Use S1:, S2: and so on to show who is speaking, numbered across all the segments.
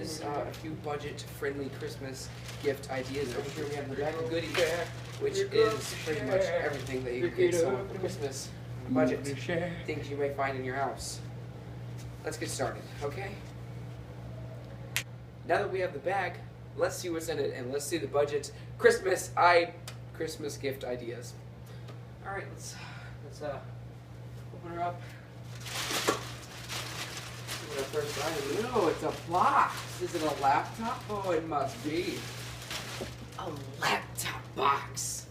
S1: is a few budget-friendly Christmas gift ideas. Over here we have the bag of goodies, which is pretty much everything that you can get someone for Christmas on a budget. Things you may find in your house. Let's get started, okay? Now that we have the bag, let's see what's in it and let's see the budget Christmas gift ideas. All right, let's open her up. See what our first item. No, it's a box. Is it a laptop? Oh, it must be a laptop box.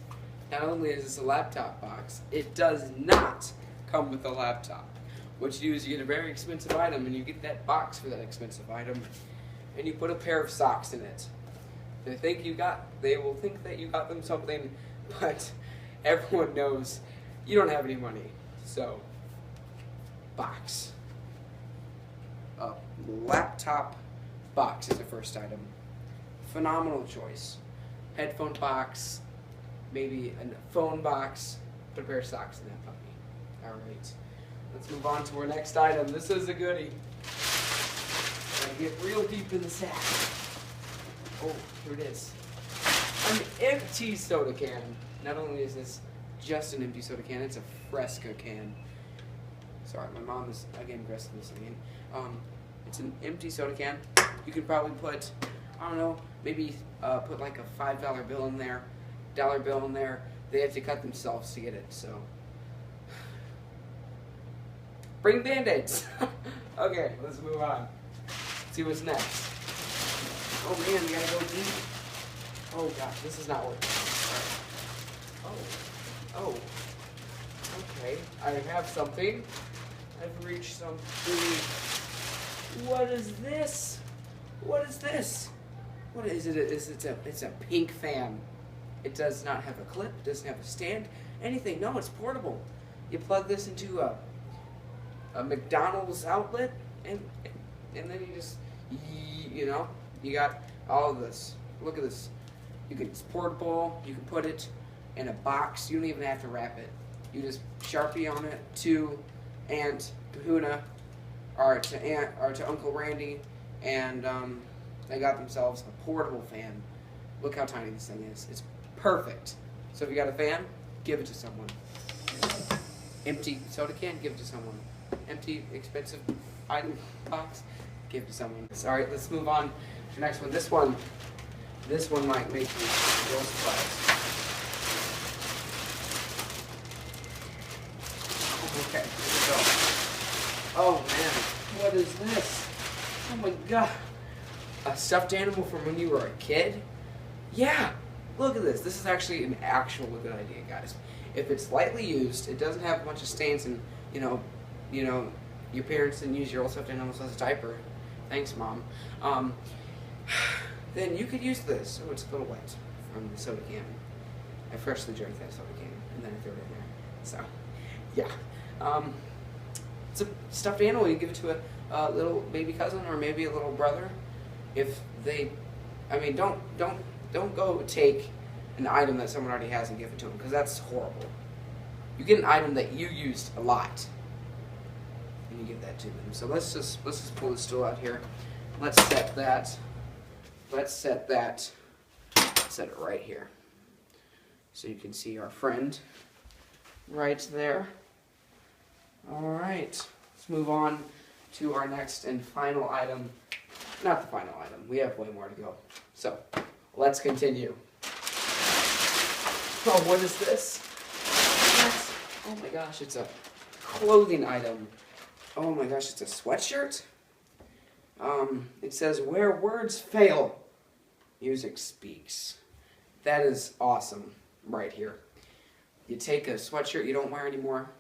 S1: Not only is this a laptop box, it does not come with a laptop. What you do is you get a very expensive item and you get that box for that expensive item and you put a pair of socks in it. They will think that you got them something, but everyone knows you don't have any money. So, box. A laptop box is the first item. Phenomenal choice. Headphone box, maybe a phone box, put a pair of socks in that puppy. Alright, let's move on to our next item. This is a goodie. Gotta get real deep in the sack. Oh, here it is. An empty soda can. Not only is this just an empty soda can, it's a Fresca can. Sorry, my mom is again aggressively listening. It's an empty soda can. You could probably put, I don't know, maybe put like a $5 bill in there, dollar bill in there. They have to cut themselves to get it, so. Bring Band-Aids. Okay, let's move on. See what's next. Oh man, we gotta go deep. Oh gosh, this is not working. Oh. Okay, I have something. I've reached something. What is this? What is this? What is it? It's a pink fan. It does not have a clip, doesn't have a stand, anything. No, it's portable. You plug this into a McDonald's outlet and then you just, you got all of this. Look at this. It's portable. You can put it in a box. You don't even have to wrap it. You just Sharpie on it to Aunt Kahuna or to Uncle Randy, and they got themselves a portable fan. Look how tiny this thing is. It's perfect. So if you got a fan, give it to someone. Empty soda can, give it to someone. Empty, expensive item box, give it to someone. All right, let's move on to the next one. This one might make you real surprised. Okay, here we go. Oh man, what is this? Oh my god. A stuffed animal from when you were a kid? Yeah, look at this. This is actually an actual good idea, guys. If it's lightly used, it doesn't have a bunch of stains and, your parents didn't use your old stuffed animals as a diaper. Thanks, Mom. Then you could use this. Oh, it's a little wet from the soda can. I freshly drank that soda can, and then I threw it in there. So, yeah. It's a stuffed animal. You give it to a little baby cousin or maybe a little brother. If they, don't go take an item that someone already has and give it to them, because that's horrible. You get an item that you used a lot, and you give that to them. So let's just pull the stool out here. Let's set that. Set it right here, so you can see our friend right there. All right, let's move on to our next and final item. Not the final item. We have way more to go. So let's continue. Oh, what is this? Oh my gosh, it's a clothing item. Oh my gosh, it's a sweatshirt. It says, "Where words fail, music speaks." That is awesome right here. You take a sweatshirt you don't wear anymore,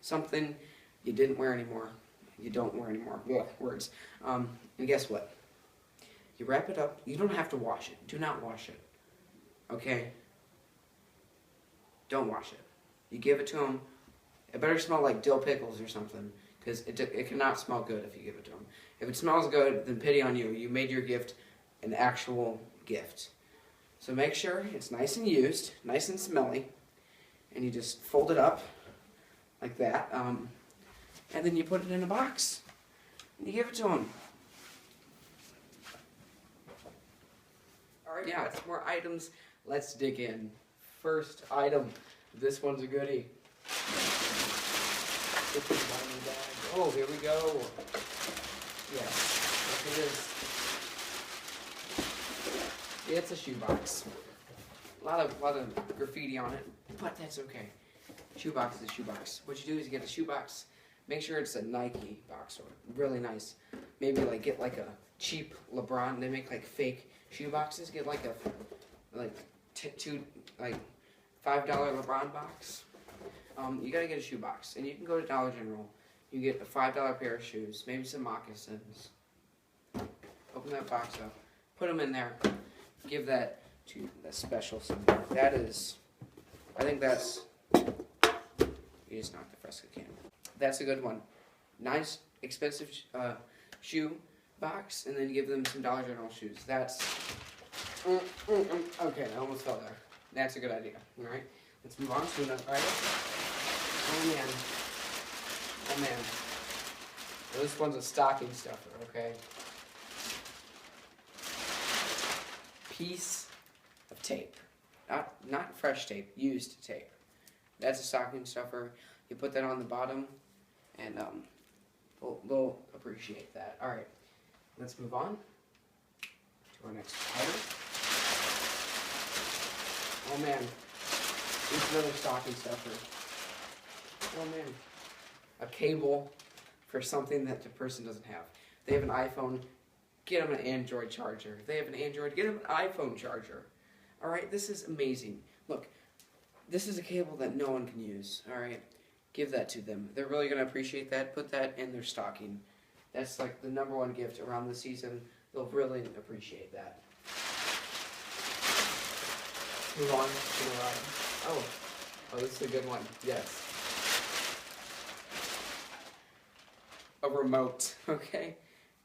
S1: something you didn't wear anymore, you don't wear anymore, words. And guess what? You wrap it up. You don't have to wash it. Do not wash it. Okay? Don't wash it. You give it to them. It better smell like dill pickles or something, because it cannot smell good if you give it to them. If it smells good, then pity on you. You made your gift an actual gift. So make sure it's nice and used, nice and smelly, and you just fold it up like that, and then you put it in a box, and you give it to them. Alright, yeah, some more items. Let's dig in. First item. This one's a goodie. Oh, here we go. Yes, look at this. It's a shoebox. A lot of graffiti on it, but that's okay. Shoebox is a shoebox. What you do is you get a shoebox. Make sure it's a Nike box or really nice. Maybe like get like a cheap LeBron. They make like fake shoeboxes. Get like a $5 LeBron box. You gotta get a shoebox, and you can go to Dollar General. You get a $5 pair of shoes, maybe some moccasins. Open that box up, put them in there. Give that to the special someone. That is, I think that's. You just knocked the Fresca can. That's a good one. Nice, expensive shoe box, and then you give them some Dollar General shoes. That's. Okay, I almost fell there. That's a good idea. All right, let's move on to another item. Oh man. Oh man. This one's a stocking stuffer. Okay. Piece of tape. Not fresh tape. Used tape. That's a stocking stuffer. You put that on the bottom, and they'll appreciate that. All right, let's move on to our next item. Oh man, it's another stocking stuffer. Oh man, a cable for something that the person doesn't have. They have an iPhone, get them an Android charger. If they have an Android, get them an iPhone charger. All right, this is amazing. Look. This is a cable that no one can use, alright? Give that to them. They're really going to appreciate that. Put that in their stocking. That's like the #1 gift around the season. They'll really appreciate that. Move on to the ride. Oh, this is a good one. Yes. A remote, okay?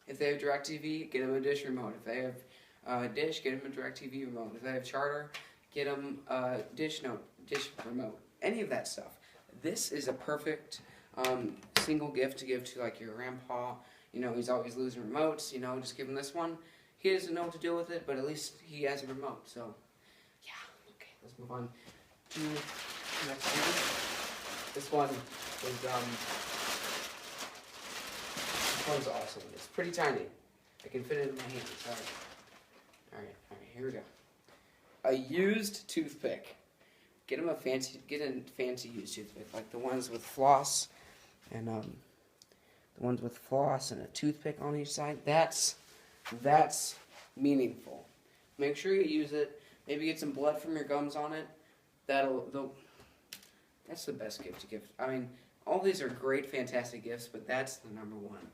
S1: If they have DirecTV, get them a Dish remote. If they have Dish, get them a DirecTV remote. If they have Charter, get them a Dish remote. Any of that stuff. This is a perfect single gift to give to like your grandpa. You know, he's always losing remotes. You know, just give him this one. He doesn't know what to do with it, but at least he has a remote. So, yeah. Okay, let's move on to the next one. This one is this one's awesome. It's pretty tiny. I can fit it in my hands. All right, here we go. A used toothpick. Get a fancy used toothpick, like the ones with floss, and the ones with floss and a toothpick on each side. That's meaningful. Make sure you use it. Maybe get some blood from your gums on it. That's the best gift to give. I mean, all these are great, fantastic gifts, but that's the #1,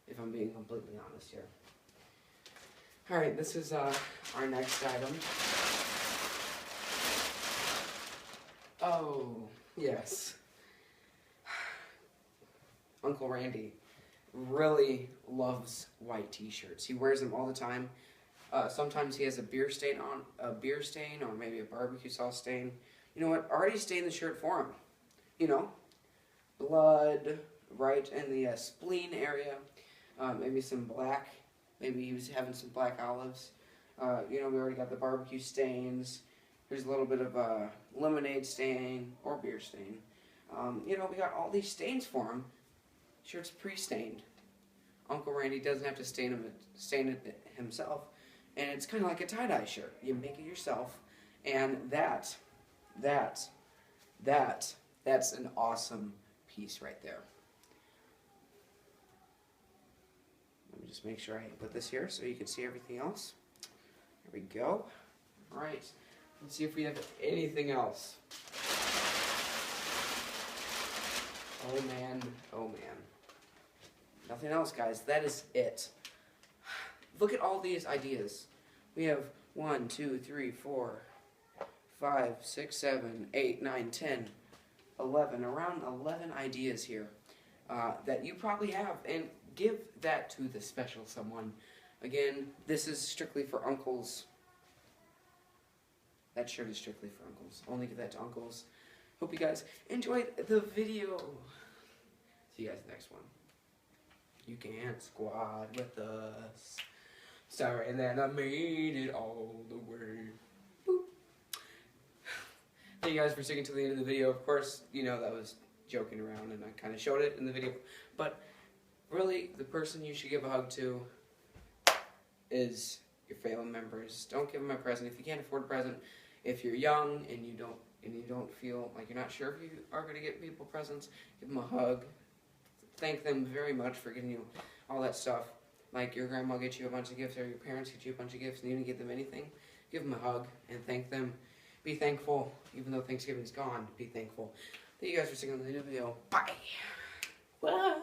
S1: if I'm being completely honest here. All right, this is our next item. Oh, yes. Uncle Randy really loves white t-shirts. He wears them all the time. Sometimes he has a beer stain, or maybe a barbecue sauce stain. You know what? Already stained the shirt for him. You know, blood right in the spleen area. Maybe some black. Maybe he was having some black olives. You know, we already got the barbecue stains. There's a little bit of a lemonade stain or beer stain. You know, we got all these stains for him. Shirt's pre-stained. Uncle Randy doesn't have to stain it himself. And it's kind of like a tie-dye shirt. You make it yourself. And that's an awesome piece right there. Let me just make sure I put this here so you can see everything else. There we go. All right. Let's see if we have anything else. Oh man, oh man. Nothing else, guys. That is it. Look at all these ideas. We have 1, 2, 3, 4, 5, 6, 7, 8, 9, 10, 11. Around 11 ideas here that you probably have. And give that to the special someone. Again, this is strictly for uncles. That shirt is strictly for uncles. Only give that to uncles. Hope you guys enjoyed the video. See you guys next one. You can squad with us. star, and then I made it all the way. Boop. Thank you guys for sticking to the end of the video. Of course, you know that was joking around, and I kind of showed it in the video. But really, the person you should give a hug to is your family members. Don't give them a present if you can't afford a present. If you're young and you don't feel like you're not sure if you are going to get people presents, give them a hug. Thank them very much for giving you all that stuff. Like your grandma gets you a bunch of gifts, or your parents get you a bunch of gifts, and you didn't get them anything. Give them a hug and thank them. Be thankful, even though Thanksgiving's gone. Be thankful. Thank you guys for sticking with the video. Bye. Bye.